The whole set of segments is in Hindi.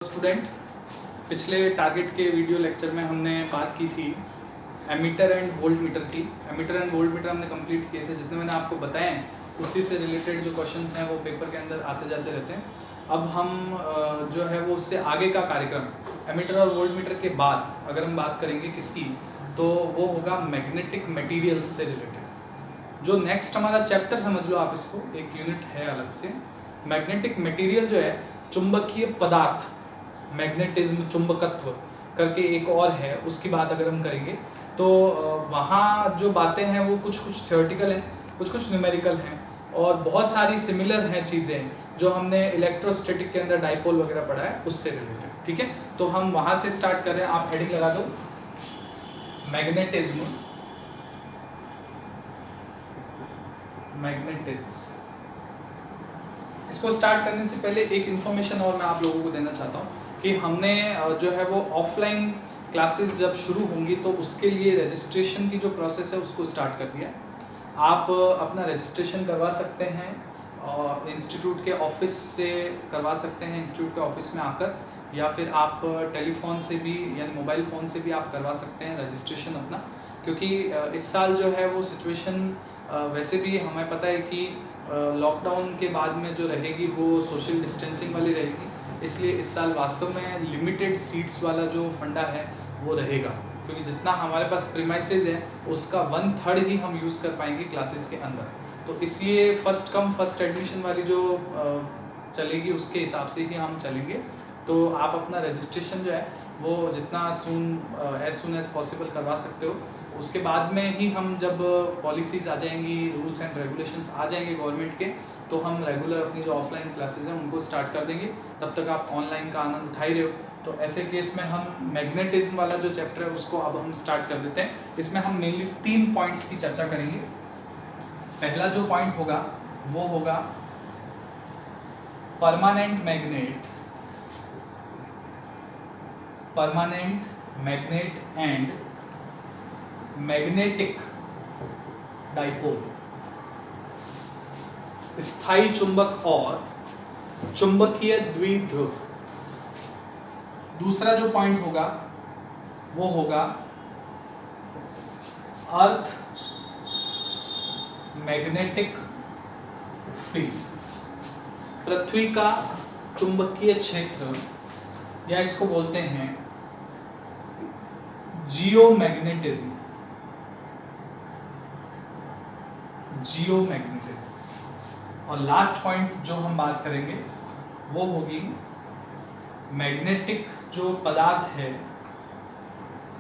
स्टूडेंट, पिछले टारगेट के वीडियो लेक्चर में हमने बात की थी एमीटर एंड वोल्ट मीटर की। एमीटर एंड वोल्ट मीटर हमने कंप्लीट किए थे। जितने मैंने आपको बताए हैं उसी से रिलेटेड जो क्वेश्चंस हैं वो पेपर के अंदर आते जाते रहते हैं। अब हम जो है वो उससे आगे का कार्यक्रम एमीटर और वोल्ट मीटर के बाद अगर हम बात करेंगे किसकी, तो वो होगा मैग्नेटिक मटीरियल्स से रिलेटेड। जो नेक्स्ट हमारा चैप्टर समझ लो आप इसको, एक यूनिट है अलग से। मैग्नेटिक मटीरियल जो है चुंबकीय पदार्थ, मैग्नेटिज्म चुंबकत्व करके एक और है, उसकी बात अगर हम करेंगे तो वहाँ जो बातें हैं वो कुछ कुछ थ्योरेटिकल हैं, कुछ कुछ न्यूमेरिकल हैं और बहुत सारी सिमिलर हैं चीज़ें जो हमने इलेक्ट्रोस्टैटिक के अंदर डाइपोल वगैरह पढ़ा है उससे रिलेटेड। ठीक है, तो हम वहाँ से स्टार्ट कर रहे हैं। आप हेडिंग लगा दो मैग्नेटिज्म। मैग्नेटिज्म इसको स्टार्ट करने से पहले एक इन्फॉर्मेशन और मैं आप लोगों को देना चाहता हूँ कि हमने जो है वो ऑफलाइन क्लासेस जब शुरू होंगी तो उसके लिए रजिस्ट्रेशन की जो प्रोसेस है उसको स्टार्ट कर दिया। आप अपना रजिस्ट्रेशन करवा सकते हैं और इंस्टीट्यूट के ऑफिस से करवा सकते हैं, इंस्टीट्यूट के ऑफिस में आकर, या फिर आप टेलीफोन से भी यानी मोबाइल फ़ोन से भी आप करवा सकते हैं रजिस्ट्रेशन अपना। क्योंकि इस साल जो है वो सिचुएशन वैसे भी हमें पता है कि लॉकडाउन के बाद में जो रहेगी वो सोशल डिस्टेंसिंग वाली रहेगी, इसलिए इस साल वास्तव में लिमिटेड सीट्स वाला जो फंडा है वो रहेगा। क्योंकि जितना हमारे पास प्रीमाइसेस है उसका 1/3 ही हम यूज़ कर पाएंगे क्लासेस के अंदर। तो इसलिए फर्स्ट कम फर्स्ट एडमिशन वाली जो चलेगी उसके हिसाब से ही हम चलेंगे। तो आप अपना रजिस्ट्रेशन जो है वो जितना एज सुन एज पॉसिबल करवा सकते हो। उसके बाद में ही हम जब पॉलिसीज़ आ जाएंगी, रूल्स एंड रेगुलेशंस आ जाएंगे गवर्नमेंट के, तो हम रेगुलर अपनी जो ऑफलाइन क्लासेस हैं उनको स्टार्ट कर देंगे। तब तक आप ऑनलाइन का आनंद उठा ही रहे हो। तो ऐसे केस में हम मैग्नेटिज्म वाला जो चैप्टर है उसको अब हम स्टार्ट कर देते हैं। इसमें हम मेनली 3 पॉइंट्स की चर्चा करेंगे। पहला जो पॉइंट होगा वो होगा permanent magnet and magnetic dipole, स्थायी चुंबक और चुंबकीय द्विध्रुव। दूसरा जो पॉइंट होगा वो होगा अर्थ मैग्नेटिक फील्ड, पृथ्वी का चुंबकीय क्षेत्र, या इसको बोलते हैं जियोमैग्नेटिज्म। और लास्ट पॉइंट जो हम बात करेंगे वो होगी मैग्नेटिक जो पदार्थ है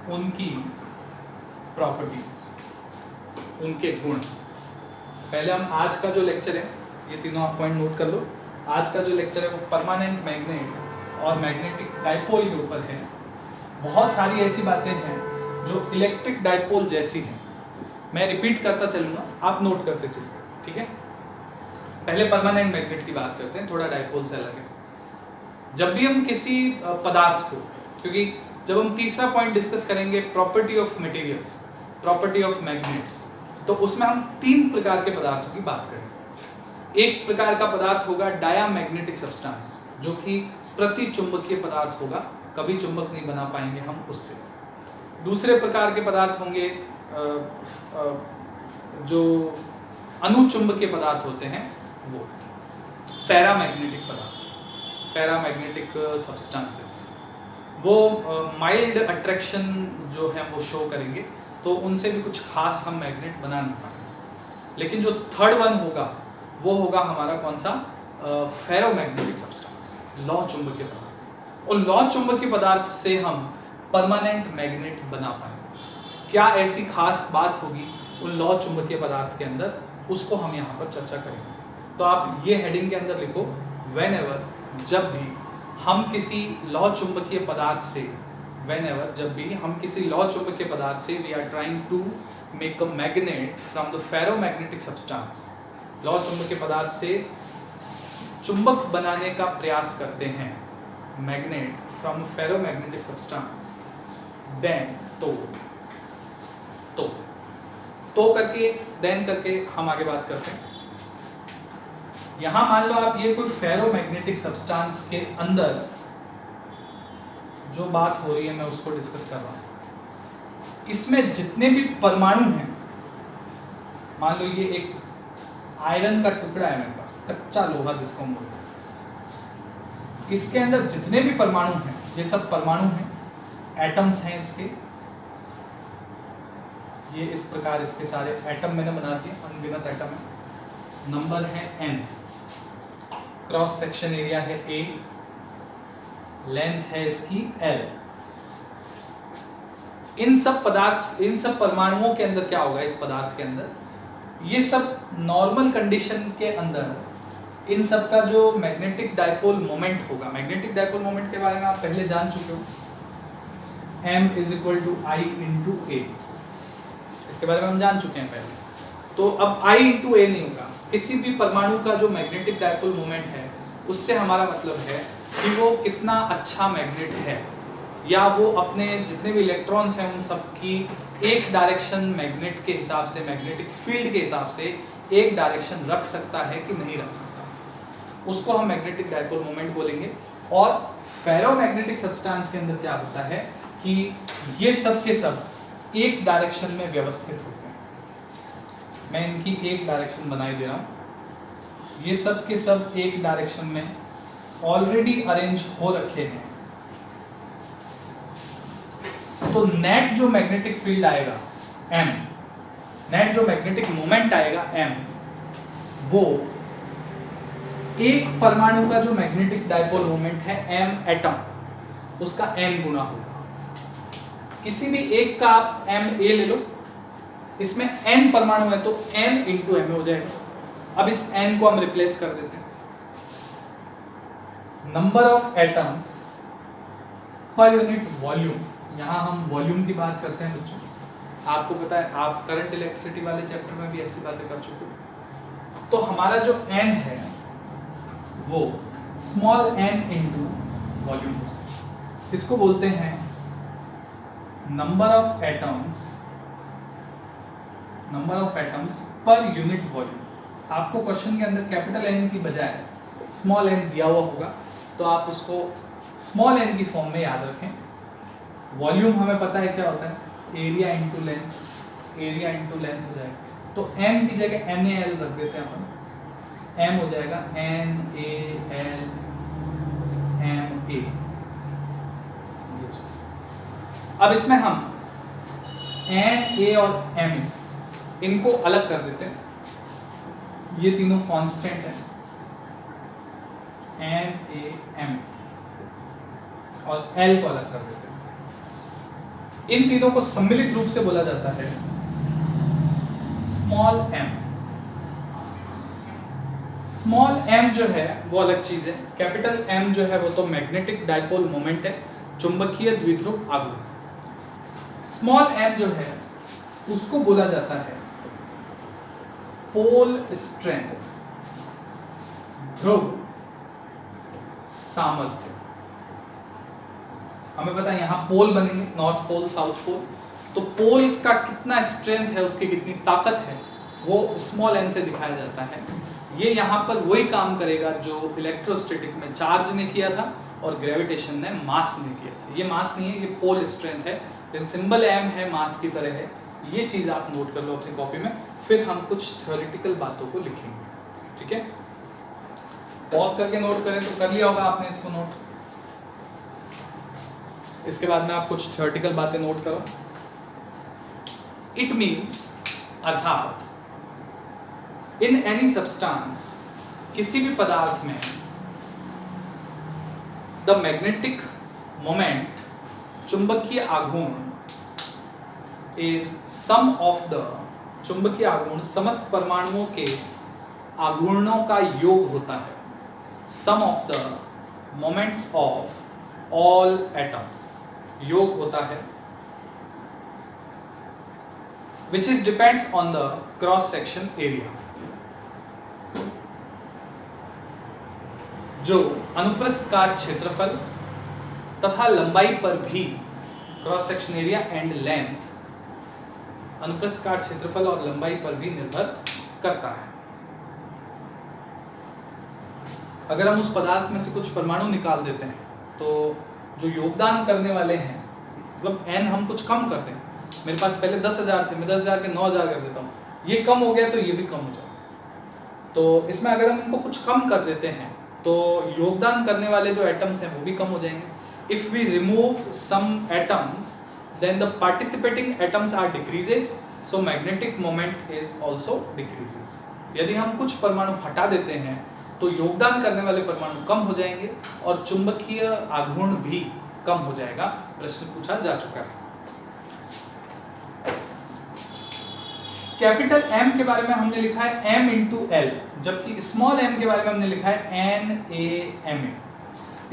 उनकी प्रॉपर्टीज, उनके गुण। पहले हम आज का जो लेक्चर है, ये तीनों आप पॉइंट नोट कर लो। आज का जो लेक्चर है वो परमानेंट मैग्नेट और मैग्नेटिक डाइपोल के ऊपर है। बहुत सारी ऐसी बातें हैं जो इलेक्ट्रिक डाइपोल जैसी हैं, मैं रिपीट करता चलूँगा, आप नोट करते चलिए। ठीक है, पहले परमानेंट मैग्नेट की बात करते हैं, थोड़ा डाइपोल से अलग है। जब भी हम किसी पदार्थ को, क्योंकि जब हम तीसरा पॉइंट डिस्कस करेंगे property of materials, property of magnets, तो उसमें हम 3 प्रकार के पदार्थों की बात करेंगे। एक प्रकार का पदार्थ होगा डायामैग्नेटिक सब्सटेंस, जो कि प्रति चुंबकीय पदार्थ होगा, कभी चुंबक नहीं बना पाएंगे हम उससे। दूसरे प्रकार के पदार्थ होंगे जो अनुचुंबकीय पदार्थ होते हैं, वो पैरामैग्नेटिक पदार्थ, पैरामैग्नेटिक सब्सटेंसेस। वो माइल्ड अट्रैक्शन जो है वो शो करेंगे, तो उनसे भी कुछ खास हम मैग्नेट बना नहीं पाएंगे। लेकिन जो थर्ड वन होगा वो होगा हमारा कौन सा, फेरोमैग्नेटिक सब्सटेंस, लौह चुंबकीय पदार्थ। और लौह चुंबकीय पदार्थ से हम परमानेंट मैग्नेट बना पाएंगे। क्या ऐसी खास बात होगी उन लौह चुंबकीय पदार्थ के अंदर, उसको हम यहाँ पर चर्चा करेंगे। तो आप ये हेडिंग के अंदर लिखो, व्हेनेवर, जब भी हम किसी लौह चुंबकीय पदार्थ से, व्हेनेवर जब भी हम किसी लौह चुंबकीय पदार्थ से, we are trying to make a magnet from the ferromagnetic substance, लौह चुंबकीय पदार्थ से चुंबक बनाने का प्रयास करते हैं, magnet from ferromagnetic substance, then तो करके देन करके हम आगे बात करते हैं। यहाँ मान लो आप ये कोई फेरोमैग्नेटिक सब्सटेंस के अंदर जो बात हो रही है मैं उसको डिस्कस कर रहा हूँ। इसमें जितने भी परमाणु हैं, मान लो ये एक आयरन का टुकड़ा है मेरे पास, कच्चा लोहा जिसको हम बोलते हैं, इसके अंदर जितने भी परमाणु हैं ये सब परमाणु हैं, एटम्स हैं इसके। ये इस प्रकार इसके सारे एटम मैंने बना दिए, अनगिनत एटम है। नंबर है n, क्रॉस सेक्शन एरिया है a, लेंथ है इसकी l। इन सब परमाणुओं के अंदर क्या होगा, इस पदार्थ के अंदर ये सब नॉर्मल कंडीशन के अंदर इन सब का जो मैग्नेटिक डाइपोल मोमेंट होगा, मैग्नेटिक डाइपोल मोमेंट के बारे में आप पहले जान चुके हो, m = I × a, इसके बारे में हम जान चुके हैं पहले। तो अब I × a नहीं होगा, किसी भी परमाणु का जो मैग्नेटिक डाइपोल मोमेंट है उससे हमारा मतलब है कि वो कितना अच्छा मैग्नेट है, या वो अपने जितने भी इलेक्ट्रॉन्स हैं उन सब की एक डायरेक्शन मैग्नेट के हिसाब से, मैग्नेटिक फील्ड के हिसाब से एक डायरेक्शन रख सकता है कि नहीं रख सकता, उसको हम मैग्नेटिक डाइपोल मोमेंट बोलेंगे। और फेरोमैग्नेटिक सब्सटेंस के अंदर क्या होता है कि ये सब के सब एक डायरेक्शन में व्यवस्थित होते हैं। मैं इनकी एक डायरेक्शन बनाई दे रहा हूँ, ये सब के सब एक डायरेक्शन में ऑलरेडी अरेंज हो रखे हैं। तो नेट जो मैग्नेटिक फील्ड आएगा m, नेट जो मैग्नेटिक मोमेंट आएगा m, वो एक परमाणु का जो मैग्नेटिक डाइपोल मोमेंट है m एटम, उसका n गुना होगा। किसी भी एक का आप m a ले लो, इसमें n परमाणु है तो n × m हो जाएगा। अब इस n को हम रिप्लेस कर देते हैं, number of atoms per unit volume. यहाँ हम वॉल्यूम की बात करते हैं बच्चों, आपको पता है आप करंट इलेक्ट्रिसिटी वाले चैप्टर में भी ऐसी बातें कर चुके हो। तो हमारा जो n है वो स्मॉल n × वॉल्यूम, इसको बोलते हैं number of atoms per unit volume. आपको क्वेश्चन के अंदर कैपिटल N की बजाय स्मॉल n दिया हुआ होगा, तो आप उसको स्मॉल n की फॉर्म में याद रखें। वॉल्यूम हमें पता है क्या होता है, एरिया × लेंथ, एरिया × लेंथ हो जाएगा। तो n की जगह NaL रख देते हैं अपन, m हो जाएगा NaL ma। अब इसमें हम Na और m इनको अलग कर देते हैं, ये तीनों कांस्टेंट है, Na m, और L को अलग कर देते हैं। इन तीनों को सम्मिलित रूप से बोला जाता है स्मॉल m। स्मॉल m जो है वो अलग चीज है, कैपिटल M जो है वो तो मैग्नेटिक डाइपोल मोमेंट है, चुंबकीय द्विध्रुव आघूर्ण। स्मॉल m जो है उसको बोला जाता है पोल स्ट्रेंथ, ध्रुव सामर्थ्य। हमें पता है यहाँ पोल बनेंगे, नॉर्थ पोल, साउथ पोल, तो पोल का कितना स्ट्रेंथ है, उसकी कितनी ताकत है, वो स्मॉल n से दिखाया जाता है। ये यहाँ पर वही काम करेगा जो इलेक्ट्रोस्टैटिक में चार्ज ने किया था और ग्रेविटेशन ने मास ने किया था। ये मास नहीं है, ये पोल स्ट्रेंथ है, लेकिन सिंबल m है, मास की तरह है। ये चीज़ आप नोट कर लो अपनी कॉपी में, फिर हम कुछ थ्योरेटिकल बातों को लिखेंगे, ठीक है। पॉज करके नोट करें तो कर लिया होगा आपने इसको नोट, इसके बाद में आप कुछ थ्योरेटिकल बातें नोट करो। इट मीन्स, अर्थात इन एनी सब्सटेंस, किसी भी पदार्थ में द मैग्नेटिक मोमेंट, चुंबकीय आघूर्ण, इज सम ऑफ द, चुंबकीय आघूर्ण समस्त परमाणुओं के आघूर्णों का योग होता है, sum of the moments of all atoms, योग होता है, which is depends on the cross section area, जो अनुप्रस्थ काट क्षेत्रफल तथा लंबाई पर भी, cross section area and length अनुप्रस्थ काट क्षेत्रफल और लंबाई पर भी निर्भर करता है। अगर हम उस पदार्थ में से कुछ परमाणु निकाल देते हैं तो जो योगदान करने वाले हैं, मतलब n हम कुछ कम कर दें, मेरे पास पहले 10,000 थे, मैं 10,000 के 9,000 कर देता हूँ, ये कम हो गया तो ये भी कम हो जाए। तो इसमें अगर हम इनको कुछ कम कर देते हैं तो योगदान करने वाले जो एटम्स हैं वो भी कम हो जाएंगे। If we remove some atoms then the participating atoms are decreases, so magnetic moment is also decreases. यदि हम कुछ परमाणु हटा देते हैं तो योगदान करने वाले परमाणु कम हो जाएंगे और चुंबकीय आघूर्ण भी कम हो जाएगा। प्रश्न पूछा जा चुका है। कैपिटल M के बारे में हमने लिखा है M into L, जबकि स्मॉल m के बारे में हमने लिखा है NaMa।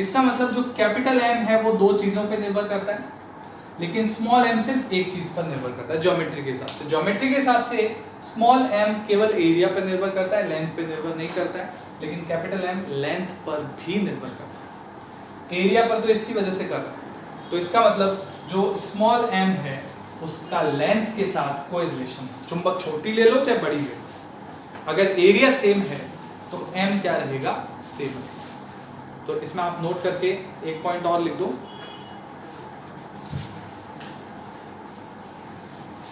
इसका मतलब जो कैपिटल M है वो दो चीजों पे निर्भर करता है, लेकिन स्मॉल m सिर्फ एक चीज पर निर्भर करता है ज्योमेट्री के हिसाब से। ज्योमेट्री के हिसाब से स्मॉल m केवल एरिया पर निर्भर करता है, लेंथ पे निर्भर नहीं करता है, लेकिन कैपिटल M लेंथ पर भी निर्भर करता है। एरिया पर तो इसकी वजह से कर रहा है, तो इसका मतलब जो स्मॉल m है उसका लेंथ के साथ कोई रिलेशन है। चुंबक छोटी ले लो चाहे बड़ी ले लो, अगर एरिया सेम है तो m क्या रहेगा, सेम रहेगा। तो इसमें आप नोट करके एक पॉइंट और लिख दो,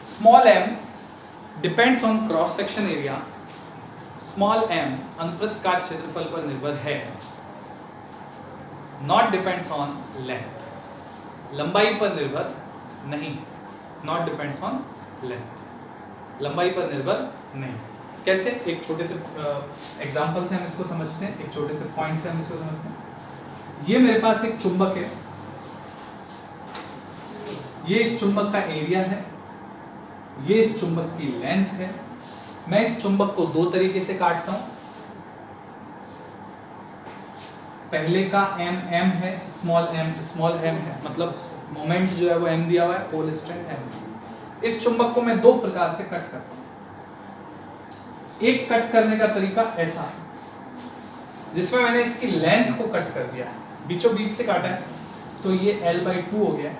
small m depends on cross section area, small m अनुप्रस्थ काट क्षेत्रफल पर निर्भर है, नॉट डिपेंड्स ऑन लेंथ, लंबाई पर निर्भर नहीं, नॉट डिपेंड्स ऑन लेंथ, लंबाई पर निर्भर नहीं। कैसे? एक छोटे से एग्जांपल से हम इसको समझते हैं, एक छोटे से पॉइंट से हम इसको समझते हैं। ये मेरे पास एक चुंबक है, ये इस चुंबक का एरिया है, ये इस चुंबक की लेंथ है। मैं इस चुंबक को दो तरीके से काटता हूं, पहले का m है, स्मॉल m है, मतलब मोमेंट जो है वो m दिया हुआ है, पोल स्ट्रेंथ m। इस चुंबक को मैं दो प्रकार से कट करता हूं। एक कट करने का तरीका ऐसा है जिसमें मैंने इसकी लेंथ को कट कर दिया है, बीचों बीच से काटा है, तो ये l/2 हो गया,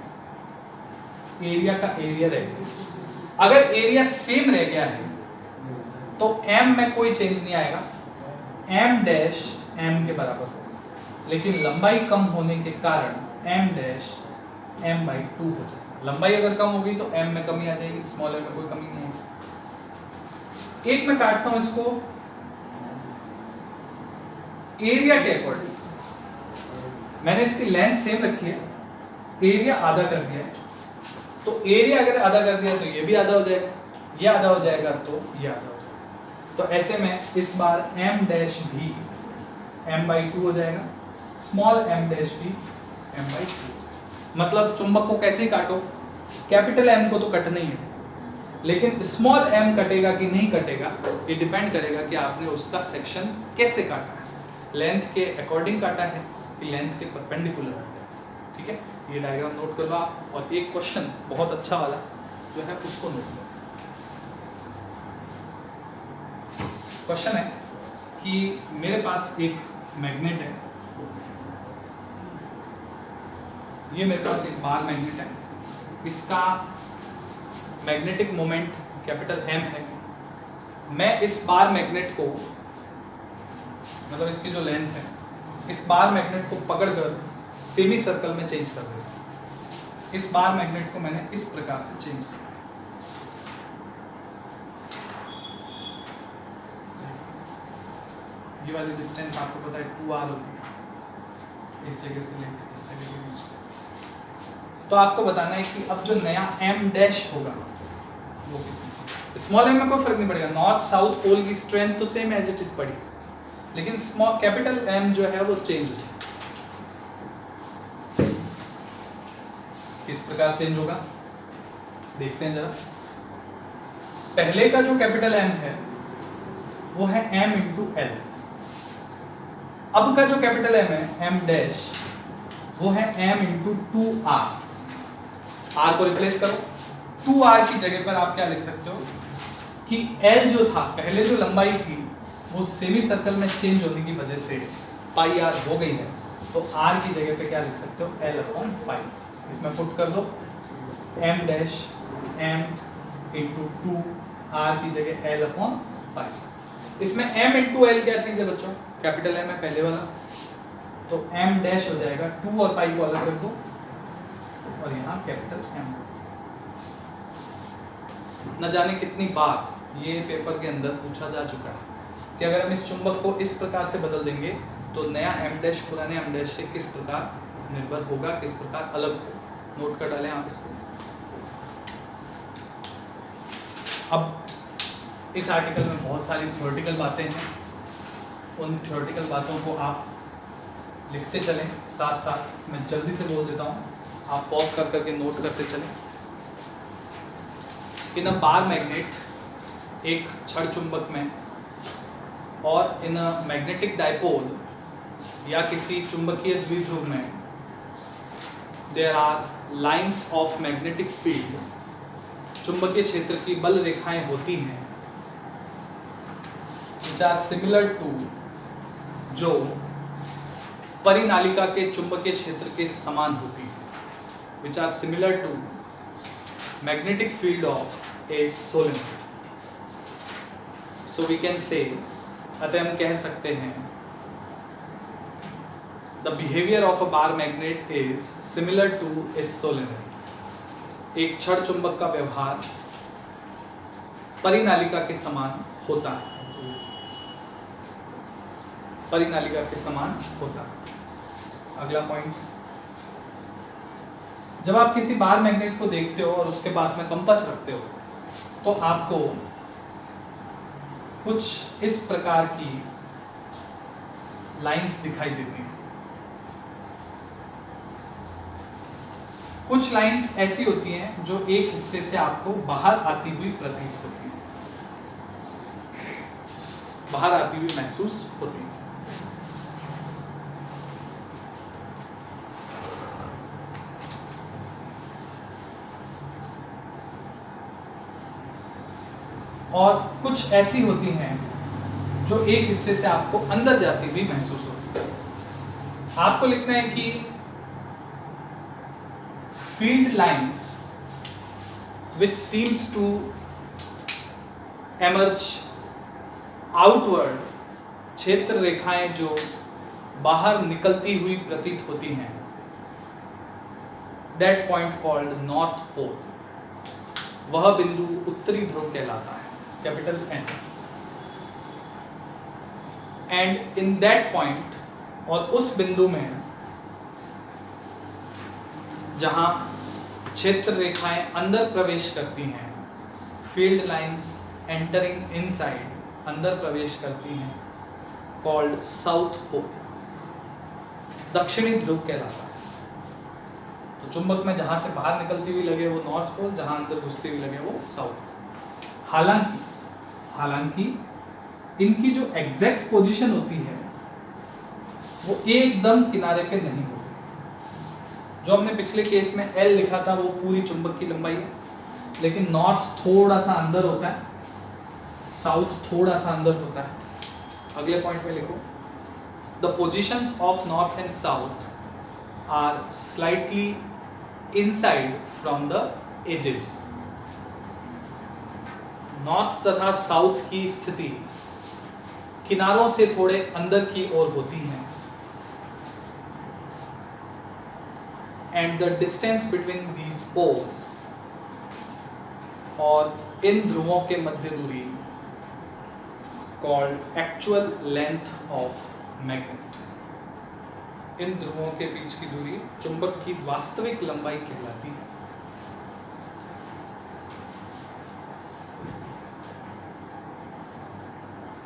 एरिया का एरिया रह गया। अगर एरिया सेम रह गया है तो m में कोई चेंज नहीं आएगा, m डैश m के बराबर होगा, लेकिन लंबाई कम होने के कारण m डैश m/2 हो जाएगा। लंबाई अगर कम होगी तो m में कमी आ जाएगी, स्मॉल m में कोई कमी नहीं है। एक मैं काटता हूं इसको एरिया के अकॉर्डिंग, मैंने इसकी लेंथ सेम रखी है, एरिया आधा कर दिया है, तो एरिया अगर आधा कर दिया तो ये भी आधा हो जाएगा, ये आधा हो जाएगा तो ये आधा हो जाएगा। तो ऐसे में इस बार m डैश भी m/2 हो जाएगा, स्मॉल m डैश भी m/2। मतलब चुंबक को कैसे काटो, कैपिटल M को तो कटना ही है, लेकिन स्मॉल m कटेगा कि नहीं कटेगा ये डिपेंड करेगा कि आपने उसका सेक्शन कैसे काटा है, लेंथ के अकॉर्डिंग काटा है कि लेंथ के परपेंडिकुलर काटा है। ठीक है, ये डायग्राम नोट कर लो आप। और एक क्वेश्चन बहुत अच्छा वाला जो है उसको नोट लो। क्वेश्चन है कि मेरे पास एक मैग्नेट है, ये मेरे पास एक बार मैग्नेट है, इसका मैग्नेटिक मोमेंट कैपिटल M है। मैं इस बार मैग्नेट को, मतलब इसकी जो लेंथ है, इस बार मैग्नेट को पकड़कर सेमी सर्कल में चेंज कर देता हूं। इस बार मैग्नेट को मैंने इस प्रकार से चेंज किया, ये वाली डिस्टेंस आपको पता है 2r होती है, इस जगह से लेकर इस जगह के बीच। तो आपको बताना है कि अब जो नया m डैश होगा वो कितना। स्मॉल m में कोई फर्क नहीं पड़ेगा, नॉर्थ साउथ पोल की स्ट्रेंथ तो सेम एज इट इज पड़ी, लेकिन स्मॉल कैपिटल M जो है वो चेंज हो जाएगा। किस प्रकार चेंज होगा देखते हैं जरा। पहले का जो कैपिटल M है वो है m into L, अब का जो कैपिटल M है m डैश वो है m into 2r। r को रिप्लेस करो, 2r की जगह पर आप क्या लिख सकते हो कि L जो था, पहले जो लंबाई थी वो सेमी सर्कल में चेंज होने की वजह से पाई r हो गई है, तो r की जगह पे क्या लिख सकते हो L/पाई। इसमें पुट कर दो m dash m into 2 r की जगह L/पाई। इसमें m into L क्या चीज है बच्चों, कैपिटल M है पहले वाला, तो m डैश हो जाएगा 2 और पाई को अलग रख दो और यहाँ कैपिटल M। न जाने कितनी बार ये पेपर के अंदर पूछा जा चुका है कि अगर हम इस चुंबक को इस प्रकार से बदल देंगे तो नया m डैश पुराने m डैश से किस प्रकार निर्भर होगा, किस प्रकार अलग होगा। नोट कर डालें आप इसको। अब इस आर्टिकल में बहुत सारी थ्योरेटिकल बातें हैं, उन थ्योरेटिकल बातों को आप लिखते चलें, साथ साथ मैं जल्दी से बोल देता हूँ, आप पॉज कर करके नोट करते चलें। इन अ बार मैग्नेट, एक छड़ चुंबक में, और इन अ मैग्नेटिक डायपोल या किसी चुंबकीय द्विध्रुव में, there are lines of magnetic field, चुंबकीय क्षेत्र की बल रेखाएं होती हैं, which are similar to, जो परिनालिका के चुंबकीय क्षेत्र के समान होती है, which are similar to magnetic field of a solenoid. So we can say, अतः हम कह सकते हैं, the behavior of a bar magnet is similar to a solenoid. एक छड़ चुंबक का व्यवहार परिनालिका के समान होता है, परिनालिका के समान होता है। अगला पॉइंट, जब आप किसी बार मैग्नेट को देखते हो और उसके पास में कंपास रखते हो तो आपको कुछ इस प्रकार की लाइंस दिखाई देती हैं। कुछ लाइंस ऐसी होती हैं जो एक हिस्से से आपको बाहर आती हुई प्रतीत होती हैं, बाहर आती हुई महसूस होती हैं। और कुछ ऐसी होती हैं जो एक हिस्से से आपको अंदर जाती हुई महसूस होती है। आपको लिखना है कि field lines which seems to emerge outward, क्षेत्र रेखाएं जो बाहर निकलती हुई प्रतीत होती हैं, that point called north pole, वह बिंदु उत्तरी ध्रुव कहलाता है, capital N। and in that point, और उस बिंदु में जहां क्षेत्र रेखाएं अंदर प्रवेश करती हैं, फील्ड लाइंस एंटरिंग इनसाइड, अंदर प्रवेश करती हैं, कॉल्ड साउथ पोल, दक्षिणी ध्रुव कहलाता है। तो चुंबक में जहां से बाहर निकलती हुई लगे वो नॉर्थ पोल, जहां अंदर घुसती हुई लगे वो साउथ। हालांकि इनकी जो एग्जैक्ट पोजीशन होती है वो एकदम किनारे पे नहीं होती। जो हमने पिछले केस में L लिखा था वो पूरी चुंबक की लंबाई है, लेकिन नॉर्थ थोड़ा सा अंदर होता है, साउथ थोड़ा सा अंदर होता है। अगले पॉइंट में लिखो, the positions of north and south are slightly inside from the edges. North तथा साउथ की स्थिति किनारों से थोड़े अंदर की ओर होती है, and the distance between these poles, और इन ध्रुवों के मध्य दूरी, called actual length of magnet, इन ध्रुवों के बीच की दूरी चुंबक की वास्तविक लंबाई कहलाती है।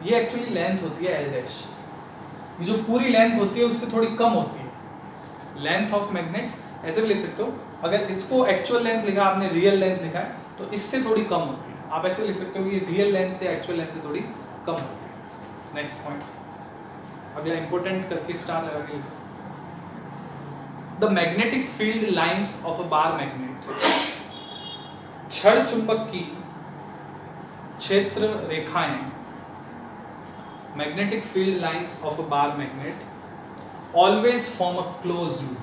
ये एक्चुअली लेंथ होती है L डैश, ये जो पूरी लेंथ होती है उससे थोड़ी कम होती है। लेंथ ऑफ मैग्नेट ऐसे भी लिख सकते हो, अगर इसको एक्चुअल लेंथ लिखा, आपने रियल लेंथ लिखा है तो इससे थोड़ी कम होती है। आप ऐसे लिख सकते हो कि रियल लेंथ से एक्चुअल लेंथ से थोड़ी कम होती है। नेक्स्ट पॉइंट, अगला इंपॉर्टेंट करके स्टार लगा के लिखो, the magnetic field lines of a bar magnet, छड़ चुंबक की क्षेत्र रेखाएं, magnetic field lines of a bar magnet always form a close loop,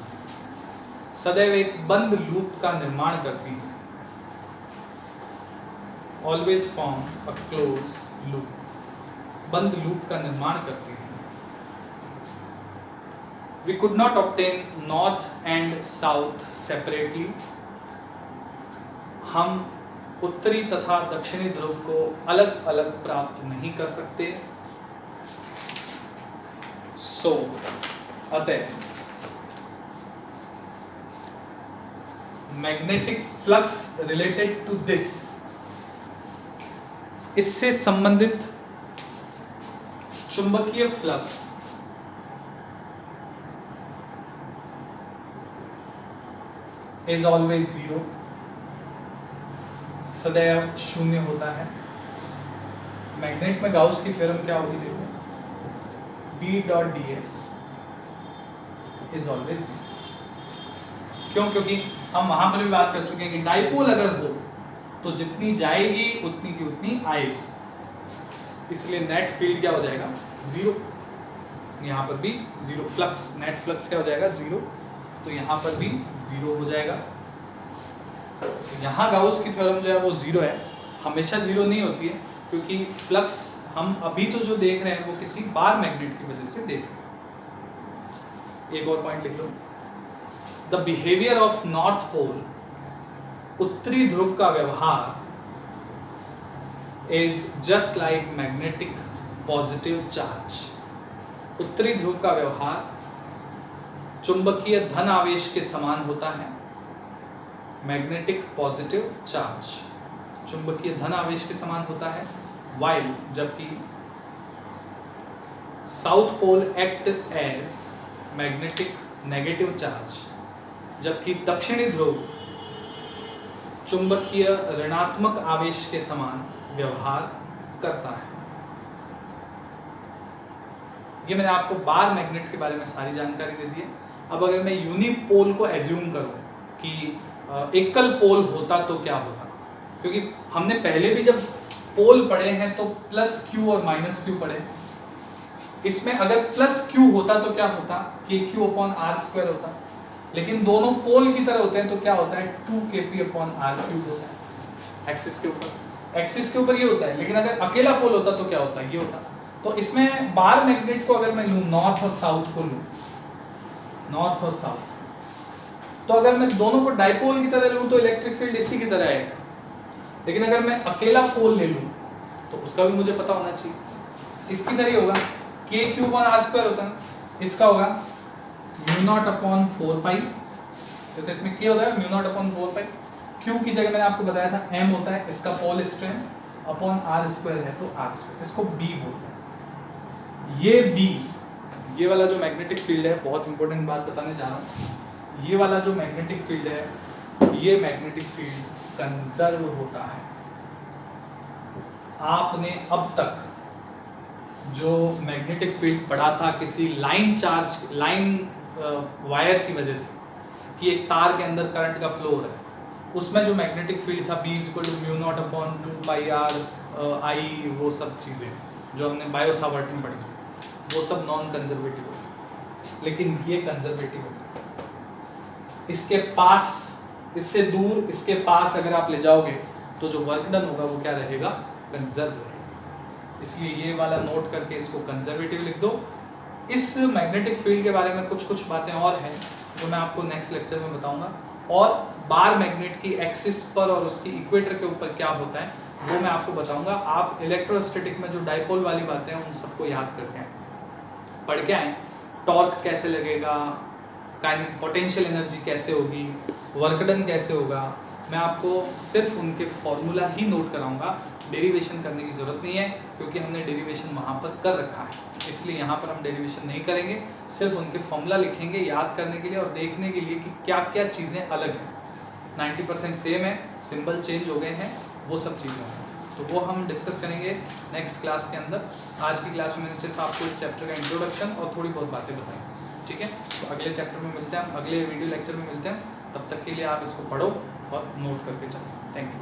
सदैव एक बंद लूप का निर्माण करती है। Always form a close loop, बंद लूप का निर्माण करती है। We could not obtain north and south separately. हम उत्तरी तथा दक्षिणी ध्रुव को अलग अलग प्राप्त नहीं कर सकते. So, अतः magnetic flux related to this, इससे संबंधित चुंबकीय फ्लक्स इज ऑलवेज जीरो, सदैव शून्य होता है. मैग्नेट में गाउस की थ्योरम क्या होगी देखो, B dot ds is always zero. क्यों? क्योंकि हम वहां पर भी बात कर चुके हैं कि डाइपोल अगर हो तो जितनी जाएगी उतनी की उतनी आएगी, इसलिए नेट फील्ड क्या हो जाएगा, जीरो. यहाँ पर भी जीरो. फ्लक्स, नेट फ्लक्स क्या हो जाएगा, जीरो. तो यहाँ पर भी जीरो हो जाएगा. तो यहाँ गाउस की थ्योरम जो है वो जीरो है, हमेशा जीरो नहीं होती है, क्योंकि फ्लक्स हम अभी तो जो देख रहे हैं वो किसी बार मैग्नेट की वजह से देख रहे हैं. एक और पॉइंट लिख लो, the behaviour of north pole, उत्तरी ध्रुव का व्यवहार, is just like magnetic positive charge. उत्तरी ध्रुव का व्यवहार चुंबकीय धन आवेश के समान होता है. मैग्नेटिक पॉजिटिव चार्ज चुंबकीय धन आवेश के समान होता है. वाइल, जबकि south pole act as magnetic negative charge, जबकि दक्षिणी ध्रुव चुंबकीय ऋणात्मक आवेश के समान व्यवहार करता है. ये मैंने आपको बार मैग्नेट के बारे में सारी जानकारी दे दी है. अब अगर मैं यूनिपोल को एज्यूम करूं कि एकल पोल होता तो क्या होता, क्योंकि हमने पहले भी जब पोल पढ़े हैं तो प्लस क्यू और माइनस क्यू पढ़े. इसमें अगर प्लस क्यू होता तो क्या होता, के क्यू अपॉन आर स्क्वायर होता. लेकिन दोनों पोल की तरह होते हैं तो क्या होता है, 2kp अपॉन आर क्यूब होता है. एक्सिस के ऊपर ये होता है. लेकिन अगर अकेला पोल होता तो क्या होता, ये होता. तो इसमें बार मैग्नेट को अगर मैं लूँ, नॉर्थ और साउथ को लूँ, नॉर्थ और साउथ, तो अगर मैं दोनों को डाइपोल की तरह लूँ तो इलेक्ट्रिक फील्ड इसी की तरह आएगा. लेकिन अगर मैं अकेला पोल ले लूँ तो उसका भी मुझे पता होना चाहिए. इसकी तरह होगा, के क्यू अपॉन आर स्क्वायर होता है, इसका होगा म्यू नॉट अपॉन 4 पाई. जैसे इसमें के होता है म्यू नॉट अपॉन 4 पाई. क्यू की जगह मैंने आपको बताया था एम होता है, इसका pole strength upon r square है तो आर स्क्वायर, इसको बी बोलते हैं. ये बी, ये वाला जो मैग्नेटिक फील्ड है, बहुत इंपॉर्टेंट बात बताने जा रहा हूँ, ये वाला जो मैग्नेटिक फील्ड है, ये मैग्नेटिक फील्ड कंजर्व होता है. आपने अब तक जो मैग्नेटिक फील्ड पढ़ा था किसी लाइन चार्ज, लाइन वायर की वजह से, कि एक तार के अंदर करंट का फ्लो हो रहा है, उसमें जो मैग्नेटिक फील्ड था B = mu naught upon 2 pi are आई, वो सब चीज़ें जो हमने बायो सावर्ट में पढ़ी, वो सब नॉन कंजर्वेटिव होती, लेकिन ये कंजर्वेटिव होती है. इसके पास, इससे दूर, इसके पास अगर आप ले जाओगे तो जो वर्क डन होगा वो क्या रहेगा, कंजर्व रहेगा. इसलिए ये वाला नोट करके इसको कंजर्वेटिव लिख दो. इस मैग्नेटिक फील्ड के बारे में कुछ बातें और हैं जो मैं आपको नेक्स्ट लेक्चर में बताऊंगा. और बार मैग्नेट की एक्सिस पर और उसकी इक्वेटर के ऊपर क्या होता है वो मैं आपको बताऊंगा. आप इलेक्ट्रोस्टैटिक में जो डाइपोल वाली बातें हैं उन सबको याद करके आए, पढ़ के आए. टॉर्क कैसे लगेगा, काइनेटिक पोटेंशियल एनर्जी कैसे होगी, वर्क डन कैसे होगा, मैं आपको सिर्फ उनके फॉर्मूला ही नोट कराऊंगा. डेरिवेशन करने की ज़रूरत नहीं है क्योंकि हमने डेरिवेशन वहाँ पर कर रखा है, इसलिए यहाँ पर हम डेरिवेशन नहीं करेंगे. सिर्फ उनके फॉर्मूला लिखेंगे याद करने के लिए और देखने के लिए कि क्या क्या चीज़ें अलग हैं. 90% सेम है, सिंबल चेंज हो गए हैं, वो सब चीज़ें हैं. तो वो हम डिस्कस करेंगे नेक्स्ट क्लास के अंदर. आज की क्लास में मैंने सिर्फ आपको इस चैप्टर का इंट्रोडक्शन और थोड़ी बहुत बातें बताई. ठीक है, तो अगले चैप्टर में मिलते हैं, अगले वीडियो लेक्चर में मिलते हैं. तब तक के लिए आप इसको पढ़ो और नोट करके चलो. Thank you.